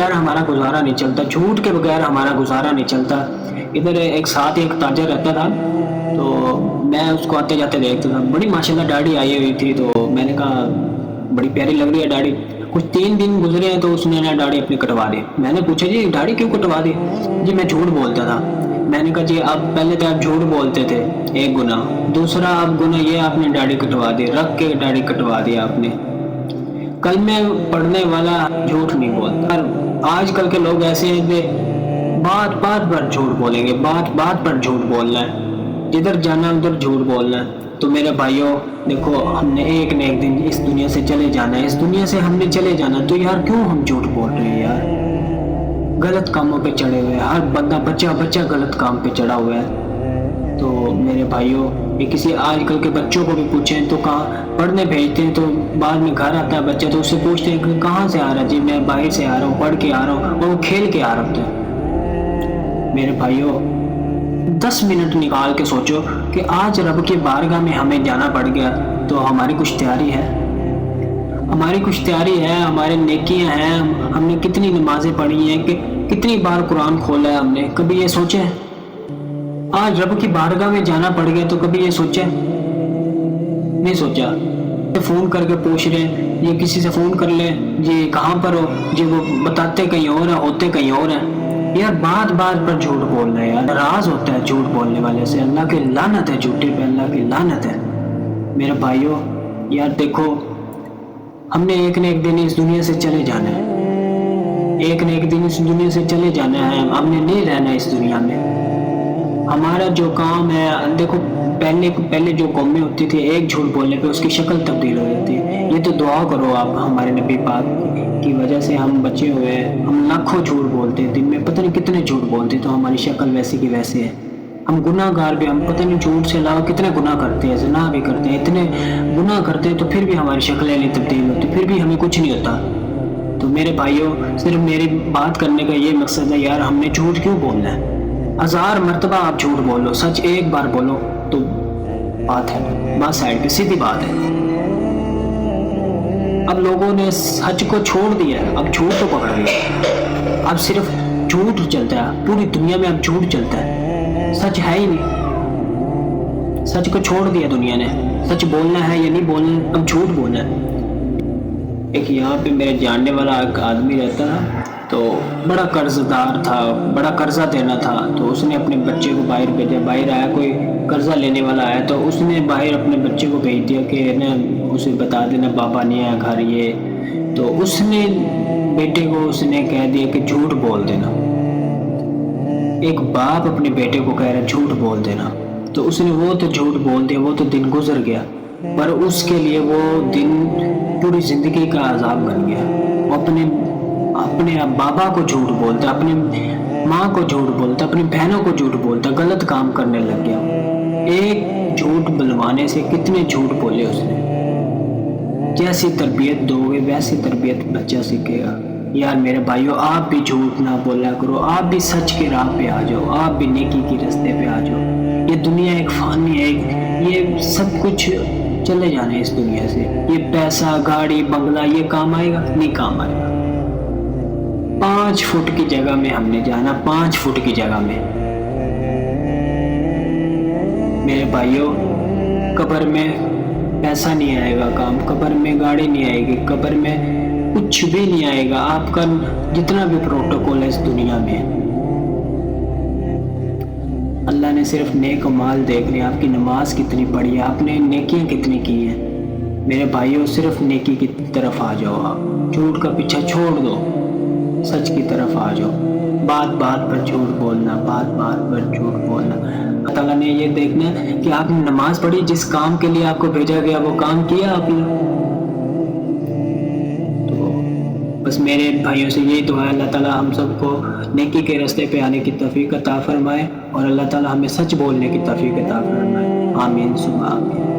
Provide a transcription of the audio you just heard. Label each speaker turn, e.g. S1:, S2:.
S1: بغیر ہمارا گزارا نہیں چلتا، جھوٹ کے بغیر ہمارا گزارا نہیں چلتا۔ ادھر ایک ساتھ ایک تاجر رہتا تھا، تو میں اس کو آتے جاتے دیکھتا تھا، بڑی ماشاءاللہ داڑھی آئی ہوئی تھی، تو میں نے کہا بڑی پیاری لگ رہی ہے داڑھی۔ کچھ 3 دن گزرے ہیں تو اس نے نا داڑھی اپنی کٹوا دی۔ میں نے پوچھا جی داڑھی کیوں کٹوا دی؟ جی میں جھوٹ بولتا تھا۔ میں نے کہا جی آپ پہلے تو آپ جھوٹ بولتے تھے، ایک گناہ، دوسرا آپ گناہ یہ آپ نے داڑھی کٹوا دی، رکھ کے داڑھی کٹوا دی آپ نے۔ کلمے پڑھنے والا جھوٹ نہیں بولتا۔ آج کل کے لوگ ایسے ہیں کہ بات بات پر جھوٹ بولیں گے، بات بات پر جھوٹ بولنا ہے، جدھر جانا ادھر جھوٹ بولنا ہے۔ تو میرے بھائیوں دیکھو، ہم نے ایک نہ ایک دن اس دنیا سے چلے جانا ہے، اس دنیا سے ہم نے چلے جانا، تو یار کیوں ہم جھوٹ بول رہے ہیں یار؟ غلط کاموں پہ چڑھے ہوئے ہیں، ہر بندہ بچہ غلط کام پہ چڑھا ہوا ہے۔ تو میرے بھائیوں، یہ کسی آج کل کے بچوں کو بھی پوچھیں تو کہاں پڑھنے بھیجتے ہیں، تو بعد میں گھر آتا ہے بچہ تو اس سے پوچھتے ہیں کہ کہاں سے آ رہا؟ جی میں باہر سے آ رہا ہوں، پڑھ کے آ رہا ہوں، اور وہ کھیل کے آ رہا ہوتا ہے۔ میرے بھائیوں 10 منٹ نکال کے سوچو کہ آج رب کی بارگاہ میں ہمیں جانا پڑ گیا تو ہماری کچھ تیاری ہے؟ ہماری کچھ تیاری ہے؟ ہمارے نیکیاں ہیں؟ ہم نے کتنی نمازیں پڑھی ہیں، کہ کتنی بار قرآن کھولا ہے ہم نے؟ کبھی یہ سوچے؟ آج رب کی بارگاہ میں جانا پڑ گیا تو کبھی یہ سوچے؟ نہیں سوچا۔ فون کر کے پوچھ رہے ہیں، یہ کسی سے فون کر لے جی کہاں پر ہو، جی وہ بتاتے کہیں اور ہیں، ہوتے کہیں اور ہیں۔ یار بات بات پر جھوٹ بولنا ہے یار، ناراض ہوتا ہے جھوٹ بولنے والے سے۔ اللہ کی لعنت ہے جھوٹے پہ، اللہ کی لعنت ہے۔ میرے بھائیوں یار دیکھو، ہم نے ایک نہ ایک دن اس دنیا سے چلے جانا ہے، ایک نہ ایک دن اس دنیا سے چلے جانا ہے، ہم نے نہیں رہنا اس دنیا میں۔ ہمارا جو کام ہے دیکھو، پہلے جو قومیں ہوتی تھی، ایک جھوٹ بولنے پہ اس کی شکل تبدیل ہو جاتی ہے۔ یہ تو دعا کرو آپ ہمارے نبی پاک کی وجہ سے ہم بچے ہوئے ہیں۔ ہم لاکھوں جھوٹ بولتے ہیں دن میں، پتہ نہیں کتنے جھوٹ بولتے تو ہماری شکل ویسی کی ویسے ہے۔ ہم گناہ گار بھی، ہم پتہ نہیں جھوٹ سے علاوہ کتنے گناہ کرتے ہیں، زنا بھی کرتے ہیں، اتنے گناہ کرتے ہیں تو پھر بھی ہماری شکلیں نہیں تبدیل ہوتی، پھر بھی ہمیں کچھ نہیں ہوتا۔ تو میرے بھائیوں صرف میری بات کرنے کا یہ مقصد ہے یار، ہم نے جھوٹ کیوں بولنا ہے؟ 1000 مرتبہ آپ جھوٹ بولو، سچ ایک بار بولو تو بات ہے، بات سائڈ پہ، سیدھی بات ہے۔ اب لوگوں نے سچ کو چھوڑ دیا ہے، اب جھوٹ کو پکڑ لیا، اب صرف جھوٹ چلتا ہے، پوری دنیا میں اب جھوٹ چلتا ہے، سچ ہے ہی نہیں۔ سچ کو چھوڑ دیا دنیا نے، سچ بولنا ہے یا نہیں بولنا، اب جھوٹ بولنا ہے۔ ایک یہاں پہ میرے جاننے والا ایک آدمی رہتا تھا، تو بڑا قرض دار تھا، بڑا قرضہ دینا تھا، تو اس نے اپنے بچے کو باہر بھیجا، باہر آیا کوئی قرضہ لینے والا آیا تو اس نے باہر اپنے بچے کو بھیج دیا کہ نا اسے بتا دینا بابا نہیں ہے گھر یہ۔ تو اس نے بیٹے کو اس نے کہہ دیا کہ جھوٹ بول دینا۔ ایک باپ اپنے بیٹے کو کہہ رہا ہے جھوٹ بول دینا، تو اس نے وہ تو جھوٹ بول دیا، وہ تو دن گزر گیا، پر اس کے لیے وہ دن پوری زندگی کا عذاب بن گیا۔ وہ اپنے بابا کو جھوٹ بولتا، اپنی ماں کو جھوٹ بولتا، اپنی بہنوں کو جھوٹ بولتا، غلط کام کرنے لگ گیا۔ ایک جھوٹ بلوانے سے کتنے جھوٹ بولے اس نے۔ جیسی تربیت دو گے ویسی تربیت بچہ سیکھے گا۔ یار میرے بھائیوں، آپ بھی جھوٹ نہ بولا کرو، آپ بھی سچ کی راہ پہ آ جاؤ، آپ بھی نیکی کی رستے پہ آ جاؤ۔ یہ دنیا ایک فانی ہے، یہ سب کچھ چلے جانے اس دنیا سے۔ یہ پیسہ، گاڑی، بنگلہ یہ کام آئے گا؟ نہیں کام آئے گا۔ 5 فٹ کی جگہ میں ہم نے جانا، 5 فٹ کی جگہ میں۔ میرے بھائیوں قبر میں پیسہ نہیں آئے گا کام، قبر میں گاڑی نہیں آئے گی، قبر میں کچھ بھی نہیں آئے گا۔ آپ کا جتنا بھی پروٹوکول ہے اس دنیا میں، اللہ نے صرف نیک و مال دیکھنے، آپ کی نماز کتنی پڑھی ہے، آپ نے نیکیاں کتنی کی ہیں۔ میرے بھائیوں صرف نیکی کی طرف آ جاؤ، آپ جھوٹ کا پیچھا چھوڑ دو، سچ کی طرف آ جاؤ۔ بات بات پر جھوٹ بولنا، بات بات پر جھوٹ بولنا۔ اللہ تعالیٰ نے یہ دیکھنا ہے کہ آپ نے نماز پڑھی، جس کام کے لیے آپ کو بھیجا گیا وہ کام کیا آپ نے۔ تو بس میرے بھائیوں سے یہی دعا ہے، اللہ تعالیٰ ہم سب کو نیکی کے راستے پہ آنے کی توفیق عطا فرمائے، اور اللہ تعالیٰ ہمیں سچ بولنے کی توفیق عطا فرمائے۔ آمین ثم آمین۔